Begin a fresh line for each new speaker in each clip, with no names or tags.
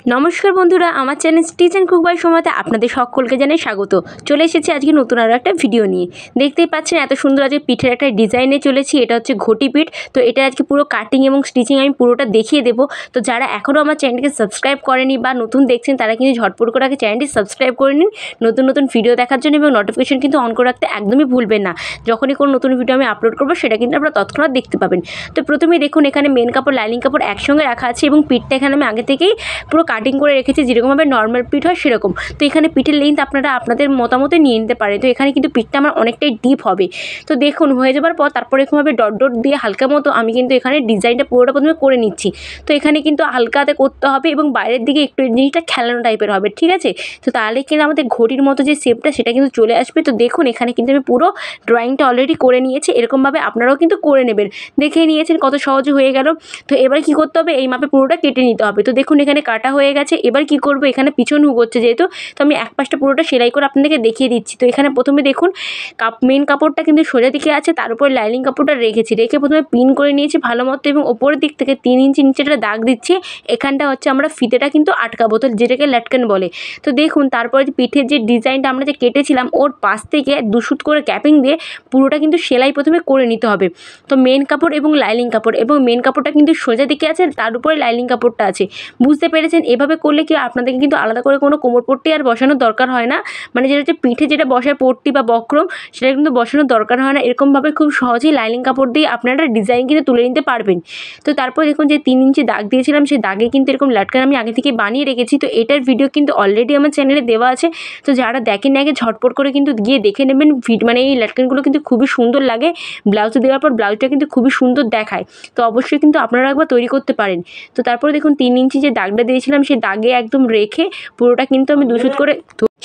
নমস্কার বন্ধুরা, আমার channel Stitch and Cook by সময়তে আপনাদের সকলকে জানাই স্বাগত। চলে এসেছি আজকে নতুন আরও একটা ভিডিও নিয়ে। দেখতেই পাচ্ছেন এত সুন্দর আজকে পিঠের একটা ডিজাইনে চলেছি। এটা হচ্ছে ঘটি পিঠ। তো এটা আজকে পুরো কাটিং এবং স্টিচিং আমি পুরোটা দেখিয়ে দেবো। তো যারা এখনও আমার চ্যানেলকে সাবস্ক্রাইব করেনি বা নতুন দেখছেন তারা কিন্তু ঝটপট করে আগে চ্যানেলটি সাবস্ক্রাইব করে নিন নতুন নতুন ভিডিও দেখার জন্য, এবং নোটিফিকেশন কিন্তু অন করে রাখতে একদমই ভুলবেন না। যখনই কোনো নতুন ভিডিও আমি আপলোড করবো সেটা কিন্তু আপনারা তৎক্ষণাৎ দেখতে পাবেন। তো প্রথমেই দেখুন এখানে মেন কাপড় লাইনিং কাপড় একসঙ্গে রাখা আছে, এবং পিঠটা এখানে আমি আগে থেকেই পুরো কাটিং করে রেখেছি, যেরকমভাবে নর্মাল পিঠ হয় সেরকম। তো এখানে পিঠের লেন্থ আপনারা আপনাদের মতামতে নিয়ে নিতে পারেন। তো এখানে কিন্তু পিঠটা আমার অনেকটাই ডিপ হবে। তো দেখুন হয়ে যাবার পর তারপরে এরকমভাবে ডট ডট দিয়ে হালকা মতো আমি কিন্তু এখানে ডিজাইনটা পুরোটা প্রথমে করে নিচ্ছি। তো এখানে কিন্তু হালকাতে করতে হবে এবং বাইরের দিকে একটু জিনিসটা খেলানো টাইপের হবে, ঠিক আছে? তো তাহলে কিন্তু আমাদের ঘড়ির মতো যে শেপটা সেটা কিন্তু চলে আসবে। তো দেখুন এখানে কিন্তু আমি পুরো ড্রয়িংটা অলরেডি করে নিয়েছি। এরকমভাবে আপনারাও কিন্তু করে নেবেন। দেখে নিয়েছেন কত সহজে হয়ে গেল। তো এবার কি করতে হবে, এই মাপে পুরোটা কেটে নিতে হবে। তো দেখুন এখানে কাটা হয়ে গেছে। এবার কি করব, এখানে পিছন হুক হচ্ছে যেহেতু, তো আমি এক পাশটা পুরোটা সেলাই করে আপনাদেরকে দেখিয়ে দিচ্ছি। তো এখানে প্রথমে দেখুন মেন কাপড়টা কিন্তু সোজা দিকে আছে, তার উপরে লাইনিং কাপড়টা রেখে প্রথমে পিন করে নিয়েছি ভালো মতো, এবং ওপরের দিক থেকে 3 ইঞ্চি নিচেটা দাগ দিচ্ছি। এখানটা হচ্ছে আমরা ফিতেটা কিন্তু আটকাবো, তো যেটাকে লাটকান বলে। তো দেখুন তারপরে যে পিঠের যে ডিজাইনটা আমরা যে কেটেছিলাম ওর পাশ থেকে 2 সুত করে ক্যাপিং দিয়ে পুরোটা কিন্তু সেলাই প্রথমে করে নিতে হবে। তো মেন কাপড় এবং লাইনিং কাপড়, এবং মেন কাপড়টা কিন্তু সোজা দিকে আছে, তার উপরে লাইনিং কাপড়টা আছে। বুঝতে পেরেছেন? এভাবে করলে কি আপনাদেরকে কিন্তু আলাদা করে কোনো কোমর পট্টি আর বসানোর দরকার হয় না। মানে যেটা হচ্ছে পিঠে যেটা বসায় পট্টি বা বক্রম, সেটা কিন্তু বসানোর দরকার হয় না। এরকমভাবে খুব সহজেই লাইনিং কাপড় দিয়ে আপনারা ডিজাইন কিন্তু তুলে নিতে পারবেন। তো তারপর দেখুন যে 3 ইঞ্চি দাগ দিয়েছিলাম, সেই দাগে কিন্তু এরকম লাটকান আমি আগে থেকে বানিয়ে রেখেছি। তো এটার ভিডিও কিন্তু অলরেডি আমার চ্যানেলে দেওয়া আছে। তো যারা দেখেন আগে ঝটপট করে কিন্তু গিয়ে দেখে নেবেন। মানে এই লাটকানগুলো কিন্তু খুবই সুন্দর লাগে। ব্লাউজে দেওয়ার পর ব্লাউজটা কিন্তু খুবই সুন্দর দেখায়। তো অবশ্যই কিন্তু আপনারা একবার তৈরি করতে পারেন। তো তারপরে দেখুন 3 ইঞ্চি যে দাগটা দিয়েছিলাম সেই দাগে একদম রেখে পুরোটা কিন্তু আমি 2 সুত করে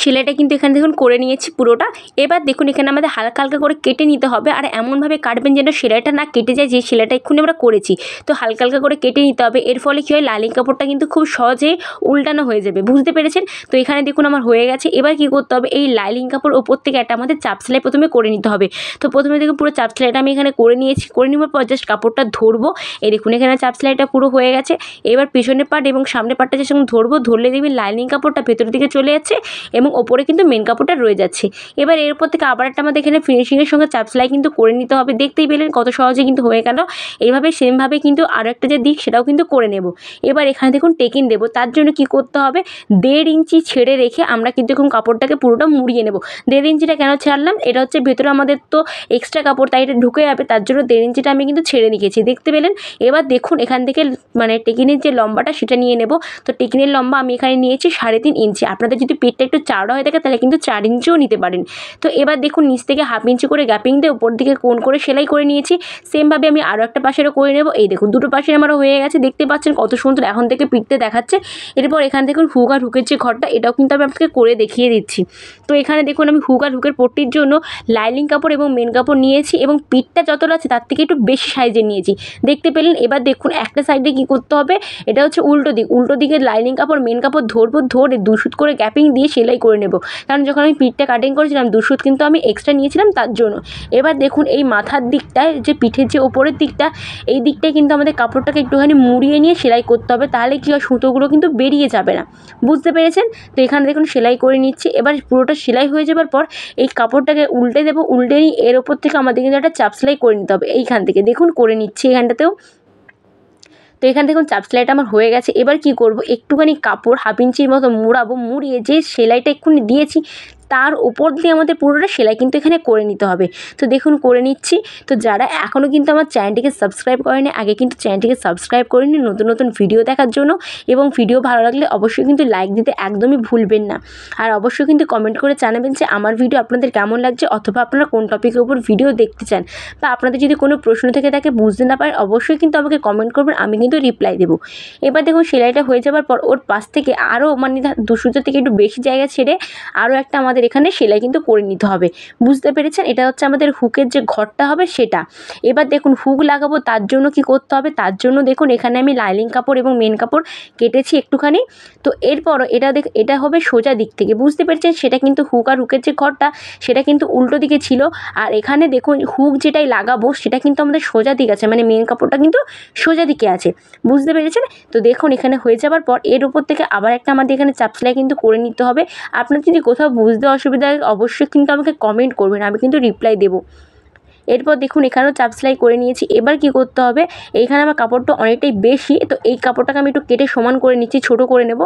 সেলাইটা কিন্তু এখানে দেখুন করে নিয়েছি পুরোটা। এবার দেখুন এখানে আমাদের হালকা হালকা করে কেটে নিতে হবে, আর এমনভাবে কাটবেন যেন সেলাইটা না কেটে যায়, যে সেলাইটা এক্ষুনি আমরা করেছি। তো হালকা হালকা করে কেটে নিতে হবে। এর ফলে কী হয়, লাইনিং কাপড়টা কিন্তু খুব সহজে উল্টানো হয়ে যাবে। বুঝতে পেরেছেন? তো এখানে দেখুন আমার হয়ে গেছে। এবার কী করতে হবে, এই লাইনিং কাপড় ওপর থেকে একটা আমাদের চাপ সেলাই প্রথমে করে নিতে হবে। তো প্রথমে দেখুন পুরো চাপ সেলাইটা আমি এখানে করে নিয়েছি। করে নেওয়ার পর জাস্ট কাপড়টা ধরবো। এই দেখুন এখানে চাপ সেলাইটা পুরো হয়ে গেছে। এবার পিছনের পার্ট এবং সামনের পার্টটা যে সঙ্গে ধরবো, ধরলে দেখবেন লাইনিং কাপড়টা ভেতরের দিকে চলে যাচ্ছে এবং ওপরে কিন্তু মেন কাপড়টা রয়ে যাচ্ছে। এবার এরপর থেকে আবার একটা আমাদের এখানে ফিনিশিংয়ের সঙ্গে চাপ সেলাই কিন্তু করে নিতে হবে। দেখতেই পেলেন কত সহজে কিন্তু হয়ে গেল। এইভাবে সেমভাবে কিন্তু আরও একটা যে দিক সেটাও কিন্তু করে নেব। এবার এখানে দেখুন টেকিং দেবো, তার জন্য কি করতে হবে, 1.5 ইঞ্চি ছেড়ে রেখে আমরা কিন্তু এখন কাপড়টাকে পুরোটা মুড়িয়ে নেব। 1.5 ইঞ্চিটা কেন ছাড়লাম, এটা হচ্ছে ভেতরে আমাদের তো এক্সট্রা কাপড়, তাই এটা ঢুকে যাবে, তার জন্য 1.5 ইঞ্চিটা আমি কিন্তু ছেড়ে রেখেছি। দেখতে পেলেন? এবার দেখুন এখান থেকে মানে টেকিনের যে লম্বাটা সেটা নিয়ে নেব। তো টেকিনের লম্বা আমি এখানে নিয়েছি 3.5 ইঞ্চি। আপনাদের যদি পেটটা একটু চাওড়া হয়ে থাকে তাহলে কিন্তু 4 ইঞ্চিও নিতে পারেন। তো এবার দেখুন নিচ থেকে 1/2 ইঞ্চি করে গ্যাপিং দিয়ে উপর দিকে কোণ করে সেলাই করে নিয়েছি। সেমভাবে আমি আরও একটা পাশেরও করে নেব। এই দেখুন দুটো পাশের আমারও হয়ে গেছে। দেখতে পাচ্ছেন কত সুন্দর এখন থেকে পিঠতে দেখাচ্ছে। এরপর এখান থেকে হুক আর হুকের যে ঘরটা, এটাও কিন্তু আমি আপনাকে করে দেখিয়ে দিচ্ছি। তো এখানে দেখুন আমি হুক আর হুকের পট্টির জন্য লাইনিং কাপড় এবং মেন কাপড় নিয়েছি, এবং পিঠটা যতটা আছে তার থেকে একটু বেশি সাইজের নিয়েছি। দেখতে পেলেন? এবার দেখুন একটা সাইডে কি করতে হবে, এটা হচ্ছে উল্টো দিক। উল্টো দিকে লাইনিং কাপড় মেন কাপড় ধরবো, ধরে 2 সুত করে গ্যাপিং দিয়ে সেলাই করে নেব। কারণ যখন আমি পিঠটা কাটিং করেছিলাম 2 সুত কিন্তু আমি এক্সট্রা নিয়েছিলাম তার জন্য। এবার দেখুন এই মাথার দিকটায় যে পিঠের যে ওপরের দিকটা, এই দিকটায় কিন্তু আমাদের কাপড়টাকে একটুখানি মুড়িয়ে নিয়ে সেলাই করতে হবে, তাহলে কী হয়, সুতোগুলো কিন্তু বেরিয়ে যাবে না। বুঝতে পেরেছেন? তো এখানে দেখুন সেলাই করে নিচ্ছি। এবার পুরোটা সেলাই হয়ে যাবার পর এই কাপড়টাকে উল্টে দেবো। উল্টে নিয়ে এর ওপর থেকে আমাদের কিন্তু একটা চাপ সেলাই করে নিতে হবে। এইখান থেকে দেখুন করে নিচ্ছি এখানটাতেও। তো এখানে দেখুন চাপ সেলাইটা আমার হয়ে গেছে। এবার কি করব, একটুখানি কাপড় 1/2 ইঞ্চির মতো মুড়াবো। মুড়িয়ে যে সেলাইটা এক্ষুনি দিয়েছি তার উপর দিয়ে আমাদের পুরোটা সেলাই কিন্তু এখানে করে নিতে হবে। তো দেখুন করে নিচ্ছি। তো যারা এখনও কিন্তু আমার চ্যানেলটিকে সাবস্ক্রাইব করেনি, আগে কিন্তু চ্যানেলটিকে সাবস্ক্রাইব করে নিন নতুন নতুন ভিডিও দেখার জন্য, এবং ভিডিও ভালো লাগলে অবশ্যই কিন্তু লাইক দিতে একদমই ভুলবেন না। আর অবশ্যই কিন্তু কমেন্ট করে জানাবেন যে আমার ভিডিও আপনাদের কেমন লাগছে, অথবা আপনারা কোন টপিকের উপর ভিডিও দেখতে চান, বা আপনাদের যদি কোনো প্রশ্ন থেকে থাকে বুঝতে না পারেন অবশ্যই কিন্তু আমাকে কমেন্ট করবেন, আমি কিন্তু রিপ্লাই দেবো। এবার দেখুন সেলাইটা হয়ে যাবার পর ওর পাশ থেকে আরও মানে 2 সুতো থেকে একটু বেশি জায়গা ছেড়ে আরও একটা আমাদের আমাদের এখানে সেলাই কিন্তু করে নিতে হবে। বুঝতে পেরেছেন? এটা হচ্ছে আমাদের হুকের যে ঘরটা হবে সেটা। এবার দেখুন হুক লাগাবো তার জন্য কি করতে হবে, তার জন্য দেখুন এখানে আমি লাইনিং কাপড় এবং মেন কাপড় কেটেছি একটুখানি। তো এরপরও এটা হবে সোজা দিক থেকে, বুঝতে পেরেছেন? সেটা কিন্তু হুক আর হুকের যে ঘরটা সেটা কিন্তু উল্টো দিকে ছিল। আর এখানে দেখুন হুক যেটাই লাগাবো সেটা কিন্তু আমাদের সোজা দিক আছে, মানে মেন কাপড়টা কিন্তু সোজা দিকে আছে। বুঝতে পেরেছেন? তো দেখুন এখানে হয়ে যাবার পর এর উপর থেকে আবার একটা আমাদের এখানে চাপ সেলাই কিন্তু করে নিতে হবে। আপনার যদি কোথাও বুঝতে অসুবিধা হয় অবশ্যই কিন্তু আমাকে কমেন্ট করবেন, আমি কিন্তু রিপ্লাই দেবো। এরপর দেখুন এখানেও চাপ সেলাই করে নিয়েছি। এবার কি করতে হবে, এইখানে আমার কাপড়টা অনেকটাই বেশি, তো এই কাপড়টাকে আমি একটু কেটে সমান করে নিচ্ছি, ছোট করে নেব।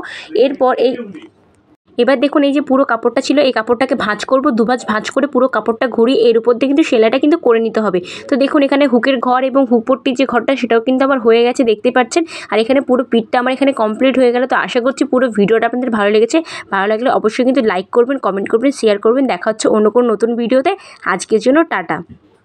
এবার দেখুন এই যে পুরো কাপড়টা ছিল এই কাপড়টাকে ভাঁজ করব, দুভাঁজ ভাঁজ করে পুরো কাপড়টা ঘুরিয়ে এর উপর দিয়ে কিন্তু সেলাইটা কিন্তু করে নিতে হবে। তো দেখুন এখানে হুকের ঘর এবং হুকপট্টির যে ঘরটা সেটাও কিন্তু আমার হয়ে গেছে, দেখতে পাচ্ছেন। আর এখানে পুরো পিঠটা আমার এখানে কমপ্লিট হয়ে গেল। তো আশা করছি পুরো ভিডিওটা আপনাদের ভালো লেগেছে। ভালো লাগলে অবশ্যই কিন্তু লাইক করবেন, কমেন্ট করবেন, শেয়ার করবেন। দেখা হচ্ছে অন্য কোনো নতুন ভিডিওতে। আজকের জন্য টাটা।